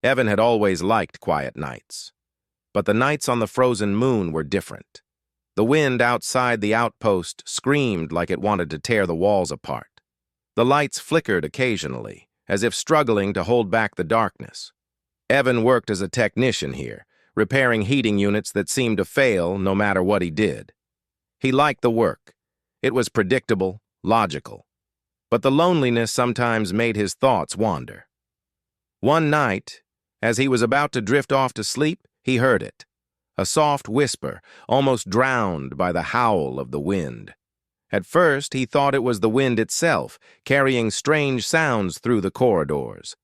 Evan had always liked quiet nights. But the nights on the frozen moon were different. The wind outside the outpost screamed like it wanted to tear the walls apart. The lights flickered occasionally, as if struggling to hold back the darkness. Evan worked as a technician here, repairing heating units that seemed to fail no matter what he did. He liked the work. It was predictable, logical. But the loneliness sometimes made his thoughts wander. One night, as he was about to drift off to sleep, he heard it. A soft whisper, almost drowned by the howl of the wind. At first, he thought it was the wind itself, carrying strange sounds through the corridors.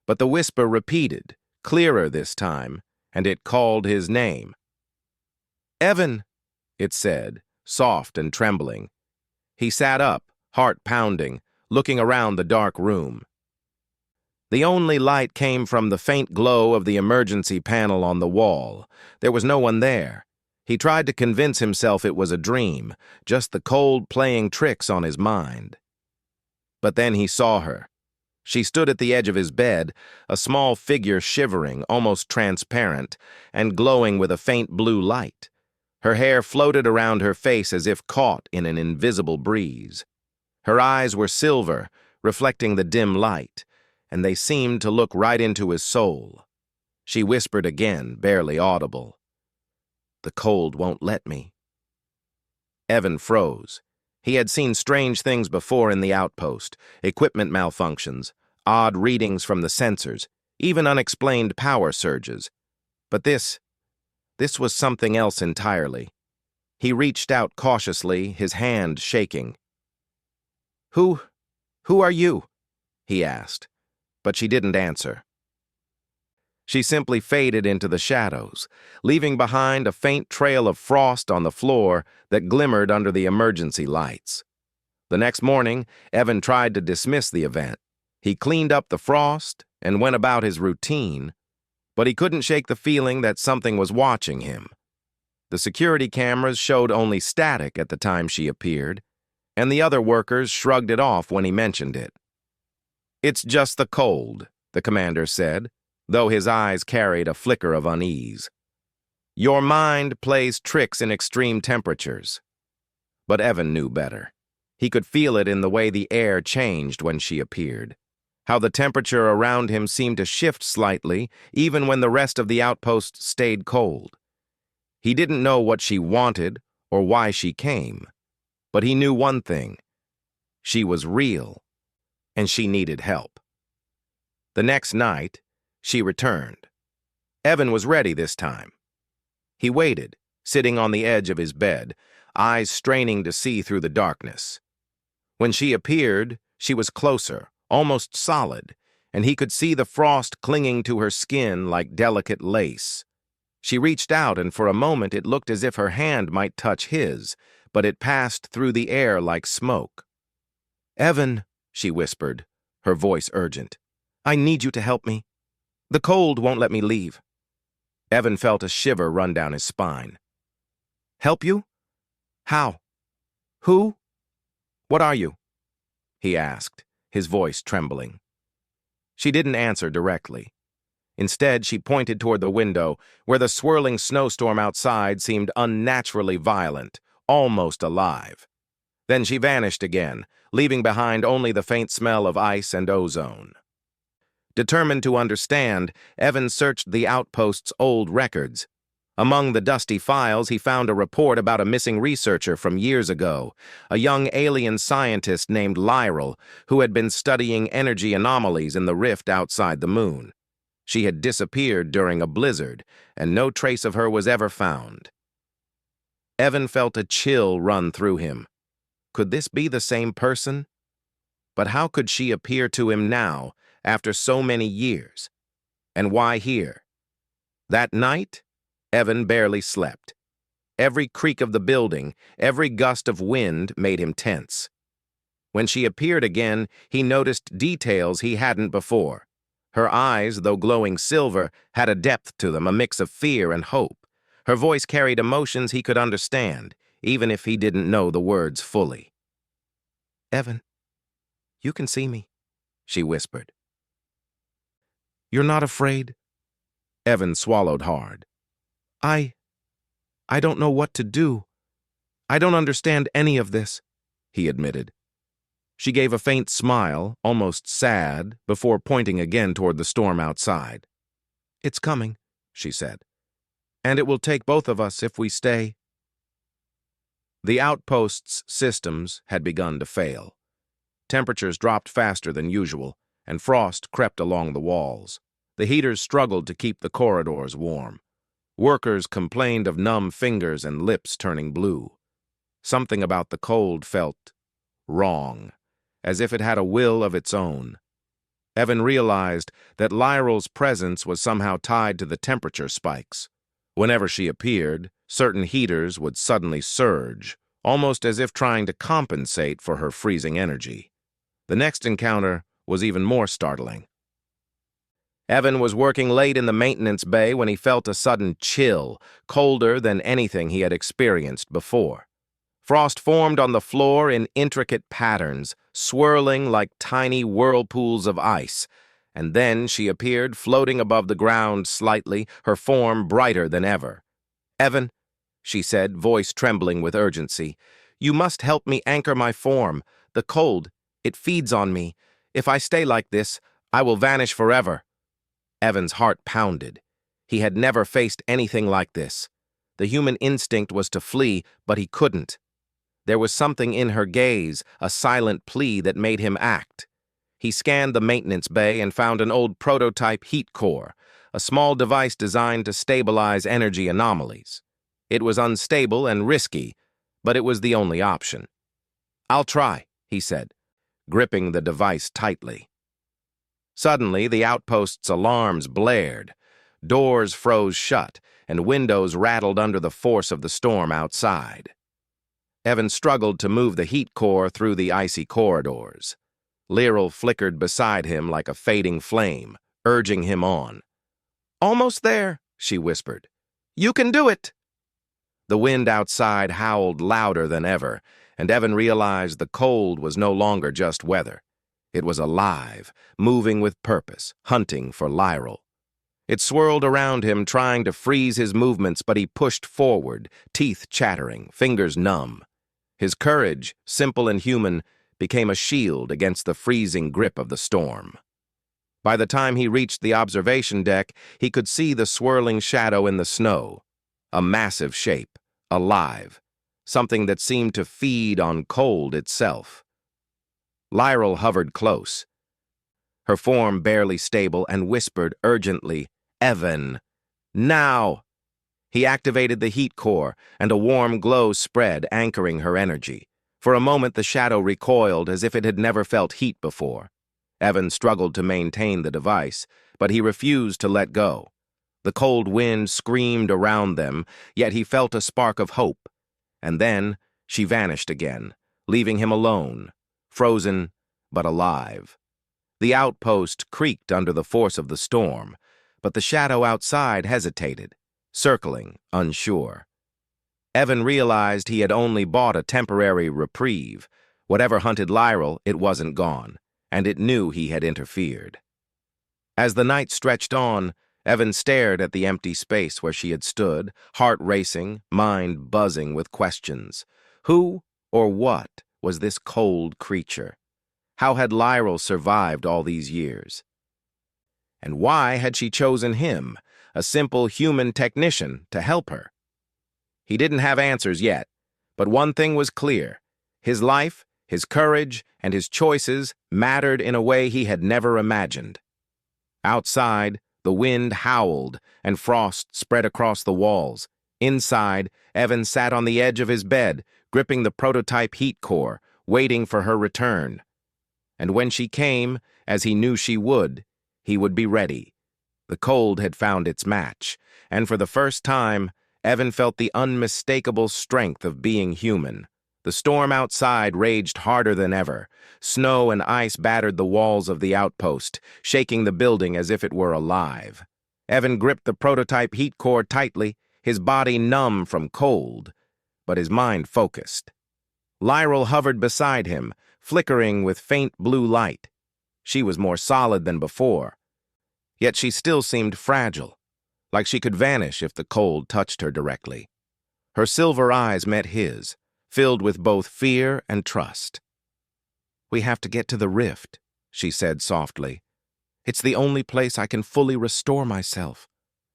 But the whisper repeated, clearer this time, and it called his name. "Evan," it said, soft and trembling. He sat up, heart pounding, looking around the dark room. The only light came from the faint glow of the emergency panel on the wall. There was no one there. He tried to convince himself it was a dream, just the cold playing tricks on his mind. But then he saw her. She stood at the edge of his bed, a small figure shivering, almost transparent, and glowing with a faint blue light. Her hair floated around her face as if caught in an invisible breeze. Her eyes were silver, reflecting the dim light, and they seemed to look right into his soul. She whispered again, barely audible. "The cold won't let me." Evan froze. He had seen strange things before in the outpost, equipment malfunctions, odd readings from the sensors, even unexplained power surges. But this was something else entirely. He reached out cautiously, his hand shaking. Who are you?" he asked. But she didn't answer. She simply faded into the shadows, leaving behind a faint trail of frost on the floor that glimmered under the emergency lights. The next morning, Evan tried to dismiss the event. He cleaned up the frost and went about his routine, but he couldn't shake the feeling that something was watching him. The security cameras showed only static at the time she appeared, and the other workers shrugged it off when he mentioned it. "It's just the cold," the commander said, though his eyes carried a flicker of unease. "Your mind plays tricks in extreme temperatures." But Evan knew better. He could feel it in the way the air changed when she appeared, how the temperature around him seemed to shift slightly even when the rest of the outpost stayed cold. He didn't know what she wanted or why she came, but he knew one thing. She was real, and she needed help. The next night, she returned. Evan was ready this time. He waited, sitting on the edge of his bed, eyes straining to see through the darkness. When she appeared, she was closer, almost solid, and he could see the frost clinging to her skin like delicate lace. She reached out, and for a moment it looked as if her hand might touch his, but it passed through the air like smoke. "Evan," she whispered, her voice urgent, "I need you to help me. The cold won't let me leave." Evan felt a shiver run down his spine. "Help you? How? Who? What are you?" he asked, his voice trembling. She didn't answer directly. Instead, she pointed toward the window, where the swirling snowstorm outside seemed unnaturally violent, almost alive. Then she vanished again, leaving behind only the faint smell of ice and ozone. Determined to understand, Evan searched the outpost's old records. Among the dusty files, he found a report about a missing researcher from years ago, a young alien scientist named Lyral, who had been studying energy anomalies in the rift outside the moon. She had disappeared during a blizzard, and no trace of her was ever found. Evan felt a chill run through him. Could this be the same person? But how could she appear to him now, after so many years? And why here? That night, Evan barely slept. Every creak of the building, every gust of wind made him tense. When she appeared again, he noticed details he hadn't before. Her eyes, though glowing silver, had a depth to them, a mix of fear and hope. Her voice carried emotions he could understand, even if he didn't know the words fully. "Evan, you can see me," she whispered. "You're not afraid Evan swallowed hard. I don't know what to do. I don't understand any of this, he admitted. She gave a faint smile, almost sad, before pointing again toward the storm outside. It's coming, she said. And it will take both of us if we stay. The outpost's systems had begun to fail. Temperatures dropped faster than usual, and frost crept along the walls. The heaters struggled to keep the corridors warm. Workers complained of numb fingers and lips turning blue. Something about the cold felt wrong, as if it had a will of its own. Evan realized that Lyral's presence was somehow tied to the temperature spikes. Whenever she appeared, certain heaters would suddenly surge, almost as if trying to compensate for her freezing energy. The next encounter was even more startling. Evan was working late in the maintenance bay when he felt a sudden chill, colder than anything he had experienced before. Frost formed on the floor in intricate patterns, swirling like tiny whirlpools of ice, and then she appeared floating above the ground slightly, her form brighter than ever. "Evan," she said, voice trembling with urgency, "you must help me anchor my form. The cold, it feeds on me. If I stay like this, I will vanish forever." Evan's heart pounded. He had never faced anything like this. The human instinct was to flee, but he couldn't. There was something in her gaze, a silent plea that made him act. He scanned the maintenance bay and found an old prototype heat core, a small device designed to stabilize energy anomalies. It was unstable and risky, but it was the only option. "I'll try," he said, gripping the device tightly. Suddenly, the outpost's alarms blared. Doors froze shut, and windows rattled under the force of the storm outside. Evan struggled to move the heat core through the icy corridors. Lyral flickered beside him like a fading flame, urging him on. "Almost there," she whispered. "You can do it!" The wind outside howled louder than ever, and Evan realized the cold was no longer just weather. It was alive, moving with purpose, hunting for Lyral. It swirled around him, trying to freeze his movements, but he pushed forward, teeth chattering, fingers numb. His courage, simple and human, became a shield against the freezing grip of the storm. By the time he reached the observation deck, he could see the swirling shadow in the snow. A massive shape, alive, something that seemed to feed on cold itself. Lyral hovered close, her form barely stable, and whispered urgently, "Evan, now!" He activated the heat core, and a warm glow spread, anchoring her energy. For a moment, the shadow recoiled as if it had never felt heat before. Evan struggled to maintain the device, but he refused to let go. The cold wind screamed around them, yet he felt a spark of hope. And then she vanished again, leaving him alone, frozen but alive. The outpost creaked under the force of the storm, but the shadow outside hesitated, circling, unsure. Evan realized he had only bought a temporary reprieve. Whatever hunted Lyral, it wasn't gone, and it knew he had interfered. As the night stretched on, Evan stared at the empty space where she had stood, heart racing, mind buzzing with questions. Who or what was this cold creature? How had Lyral survived all these years? And why had she chosen him, a simple human technician, to help her? He didn't have answers yet, but one thing was clear. His life, his courage, and his choices mattered in a way he had never imagined. Outside, the wind howled, and frost spread across the walls. Inside, Evan sat on the edge of his bed, gripping the prototype heat core, waiting for her return. And when she came, as he knew she would be ready. The cold had found its match, and for the first time, Evan felt the unmistakable strength of being human. The storm outside raged harder than ever. Snow and ice battered the walls of the outpost, shaking the building as if it were alive. Evan gripped the prototype heat core tightly, his body numb from cold, but his mind focused. Lyral hovered beside him, flickering with faint blue light. She was more solid than before, yet she still seemed fragile. like she could vanish if the cold touched her directly. Her silver eyes met his, filled with both fear and trust. "We have to get to the rift," she said softly. "It's the only place I can fully restore myself.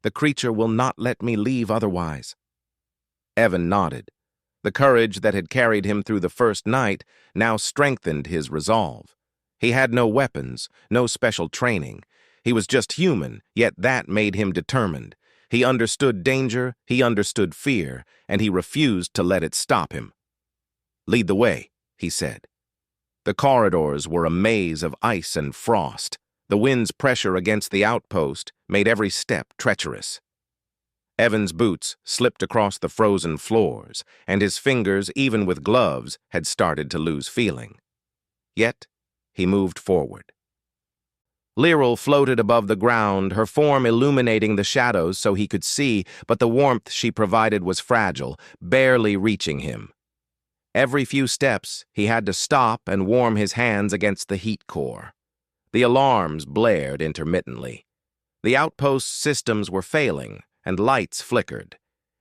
The creature will not let me leave otherwise." Evan nodded. The courage that had carried him through the first night now strengthened his resolve. He had no weapons, no special training. He was just human, yet that made him determined. He understood danger, he understood fear, and he refused to let it stop him. "Lead the way," he said. The corridors were a maze of ice and frost. The wind's pressure against the outpost made every step treacherous. Evan's boots slipped across the frozen floors, and his fingers, even with gloves, had started to lose feeling. Yet, he moved forward. Lyral floated above the ground, her form illuminating the shadows so he could see, but the warmth she provided was fragile, barely reaching him. Every few steps, he had to stop and warm his hands against the heat core. The alarms blared intermittently. The outpost's systems were failing, and lights flickered.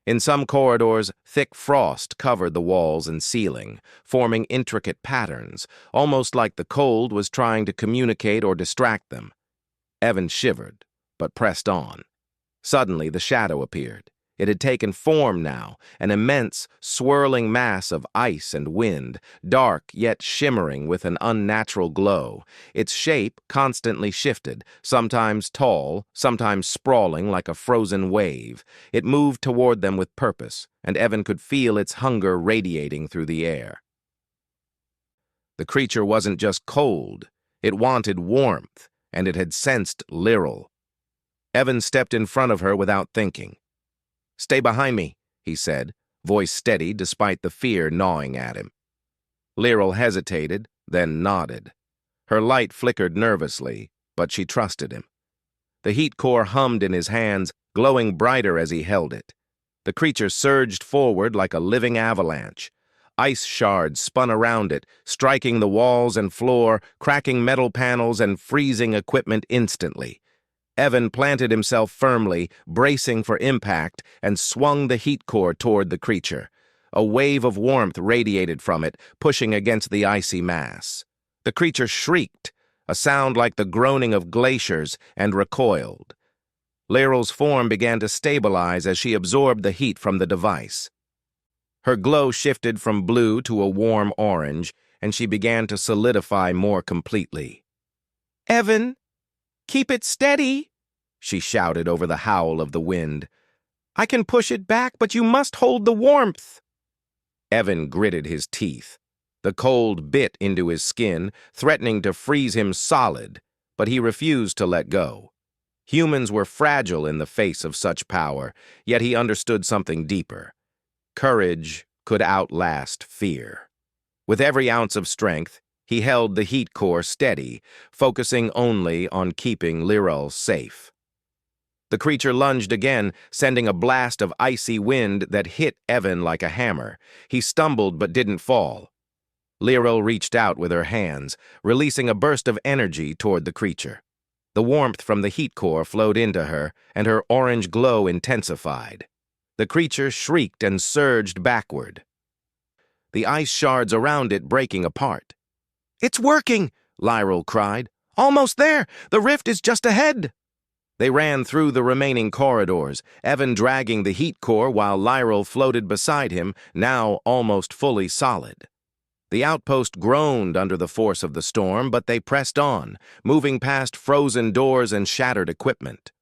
In some corridors, thick frost covered the walls and ceiling, forming intricate patterns, almost like the cold was trying to communicate or distract them. Evan shivered, but pressed on. Suddenly, the shadow appeared. It had taken form now, an immense, swirling mass of ice and wind, dark yet shimmering with an unnatural glow. Its shape constantly shifted, sometimes tall, sometimes sprawling like a frozen wave. It moved toward them with purpose, and Evan could feel its hunger radiating through the air. The creature wasn't just cold, it wanted warmth, and it had sensed Lyral. Evan stepped in front of her without thinking. "Stay behind me," he said, voice steady despite the fear gnawing at him. Lyral hesitated, then nodded. Her light flickered nervously, but she trusted him. The heat core hummed in his hands, glowing brighter as he held it. The creature surged forward like a living avalanche. Ice shards spun around it, striking the walls and floor, cracking metal panels and freezing equipment instantly. Evan planted himself firmly, bracing for impact, and swung the heat core toward the creature. A wave of warmth radiated from it, pushing against the icy mass. The creature shrieked, a sound like the groaning of glaciers, and recoiled. Lyral's form began to stabilize as she absorbed the heat from the device. Her glow shifted from blue to a warm orange, and she began to solidify more completely. "Evan, keep it steady," she shouted over the howl of the wind. "I can push it back, but you must hold the warmth." Evan gritted his teeth. The cold bit into his skin, threatening to freeze him solid, but he refused to let go. Humans were fragile in the face of such power, yet he understood something deeper. Courage could outlast fear. With every ounce of strength, he held the heat core steady, focusing only on keeping Lyral safe. The creature lunged again, sending a blast of icy wind that hit Evan like a hammer. He stumbled but didn't fall. Lyral reached out with her hands, releasing a burst of energy toward the creature. The warmth from the heat core flowed into her, and her orange glow intensified. The creature shrieked and surged backward, the ice shards around it breaking apart. "It's working!" Lyral cried. "Almost there! The rift is just ahead!" They ran through the remaining corridors, Evan dragging the heat core while Lyral floated beside him, now almost fully solid. The outpost groaned under the force of the storm, but they pressed on, moving past frozen doors and shattered equipment.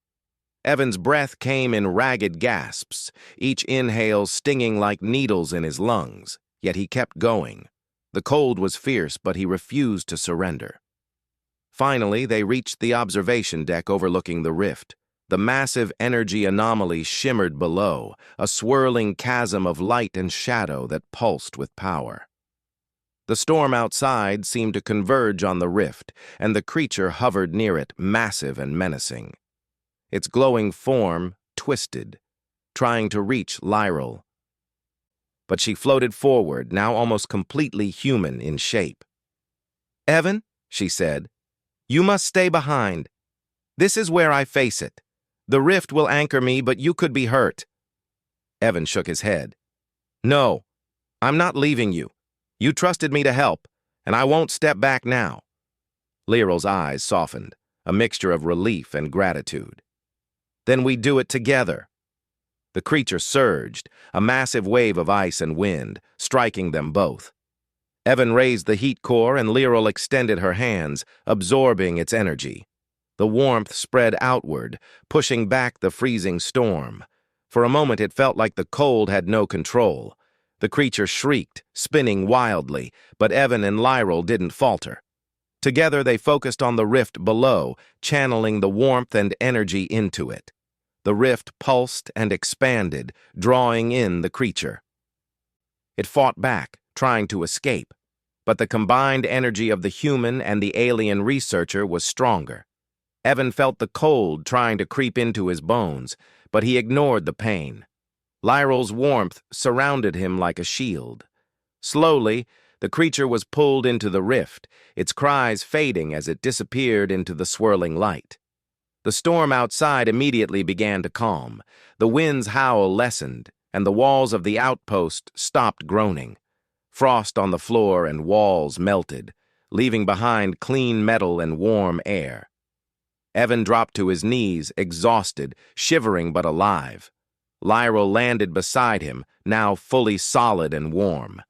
Evan's breath came in ragged gasps, each inhale stinging like needles in his lungs, yet he kept going. The cold was fierce, but he refused to surrender. Finally, they reached the observation deck overlooking the rift. The massive energy anomaly shimmered below, a swirling chasm of light and shadow that pulsed with power. The storm outside seemed to converge on the rift, and the creature hovered near it, massive and menacing. Its glowing form twisted, trying to reach Lyral. But she floated forward, now almost completely human in shape. "Evan," she said, "you must stay behind. This is where I face it. The rift will anchor me, but you could be hurt. Evan shook his head. No, I'm not leaving you. You trusted me to help, and I won't step back now. Lyryl's eyes softened, a mixture of relief and gratitude. Then we do it together. The creature surged, a massive wave of ice and wind, striking them both. Evan raised the heat core and Lyryl extended her hands, absorbing its energy. The warmth spread outward, pushing back the freezing storm. For a moment it felt like the cold had no control. The creature shrieked, spinning wildly, but Evan and Lyryl didn't falter. Together they focused on the rift below, channeling the warmth and energy into it. The rift pulsed and expanded, drawing in the creature. It fought back, trying to escape, but the combined energy of the human and the alien researcher was stronger. Evan felt the cold trying to creep into his bones, but he ignored the pain. Lyryl's warmth surrounded him like a shield. Slowly, the creature was pulled into the rift, its cries fading as it disappeared into the swirling light. The storm outside immediately began to calm. The wind's howl lessened, and the walls of the outpost stopped groaning. Frost on the floor and walls melted, leaving behind clean metal and warm air. Evan dropped to his knees, exhausted, shivering but alive. Lyryl landed beside him, now fully solid and warm.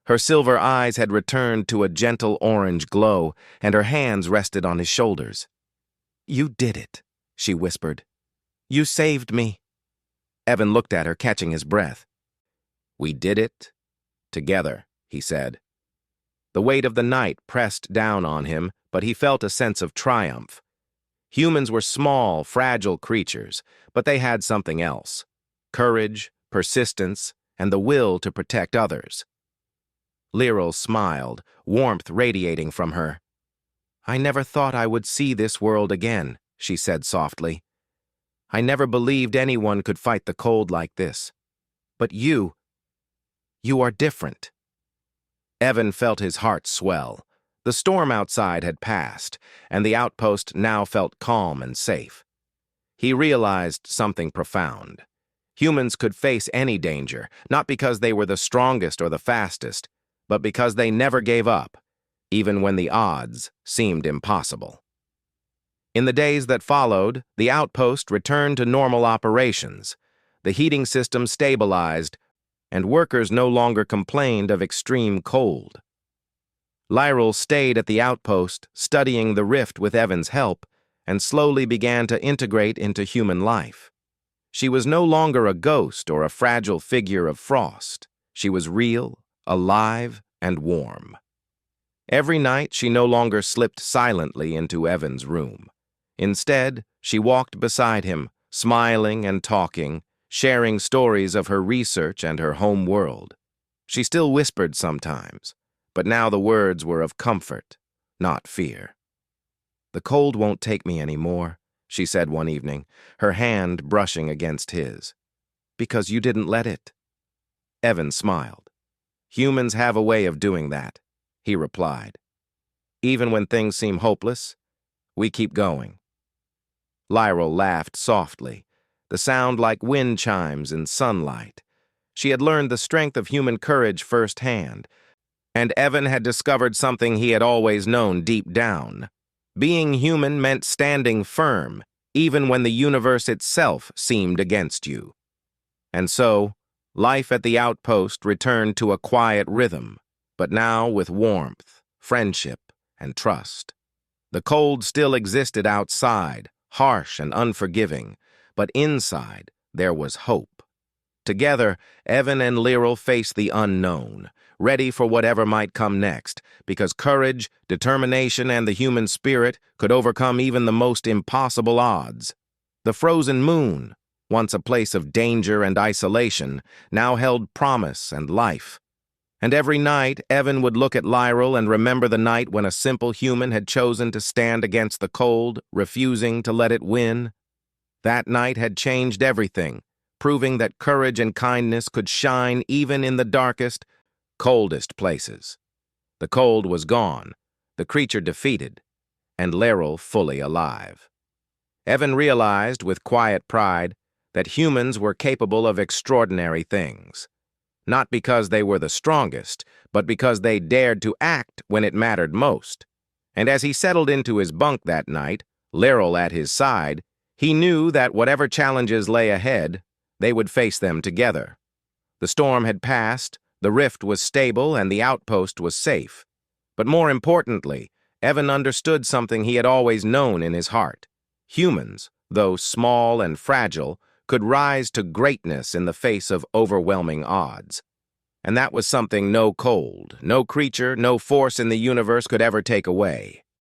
Her silver eyes had returned to a gentle orange glow, and her hands rested on his shoulders. "You did it," she whispered. "You saved me." Evan looked at her, catching his breath. "We did it together," he said. The weight of the night pressed down on him, but he felt a sense of triumph. Humans were small, fragile creatures, but they had something else: courage, persistence, and the will to protect others. Lyryl smiled, warmth radiating from her. "I never thought I would see this world again," she said softly. "I never believed anyone could fight the cold like this. But you are different." Evan felt his heart swell. The storm outside had passed, and the outpost now felt calm and safe. He realized something profound. Humans could face any danger, not because they were the strongest or the fastest, but because they never gave up, even when the odds seemed impossible. In the days that followed, the outpost returned to normal operations. The heating system stabilized, and workers no longer complained of extreme cold. Lyryl stayed at the outpost, studying the rift with Evan's help, and slowly began to integrate into human life. She was no longer a ghost or a fragile figure of frost. She was real, alive, and warm. Every night, she no longer slipped silently into Evan's room. Instead, she walked beside him, smiling and talking, sharing stories of her research and her home world. She still whispered sometimes, but now the words were of comfort, not fear. "The cold won't take me anymore," she said one evening, her hand brushing against his. "Because you didn't let it." Evan smiled. "Humans have a way of doing that," he replied. "Even when things seem hopeless, we keep going." Lyryl laughed softly, the sound like wind chimes in sunlight. She had learned the strength of human courage firsthand, and Evan had discovered something he had always known deep down. Being human meant standing firm, even when the universe itself seemed against you. And so, life at the outpost returned to a quiet rhythm, but now with warmth, friendship, and trust. The cold still existed outside, harsh and unforgiving, but inside there was hope. Together, Evan and Lyryl faced the unknown, ready for whatever might come next, because courage, determination, and the human spirit could overcome even the most impossible odds. The frozen moon, once a place of danger and isolation, now held promise and life. And every night, Evan would look at Lyryl and remember the night when a simple human had chosen to stand against the cold, refusing to let it win. That night had changed everything, proving that courage and kindness could shine even in the darkest, coldest places. The cold was gone, the creature defeated, and Lyryl fully alive. Evan realized with quiet pride that humans were capable of extraordinary things. Not because they were the strongest, but because they dared to act when it mattered most. And as he settled into his bunk that night, Lyril at his side, he knew that whatever challenges lay ahead, they would face them together. The storm had passed, the rift was stable, and the outpost was safe. But more importantly, Evan understood something he had always known in his heart. Humans, though small and fragile, could rise to greatness in the face of overwhelming odds. And that was something no cold, no creature, no force in the universe could ever take away.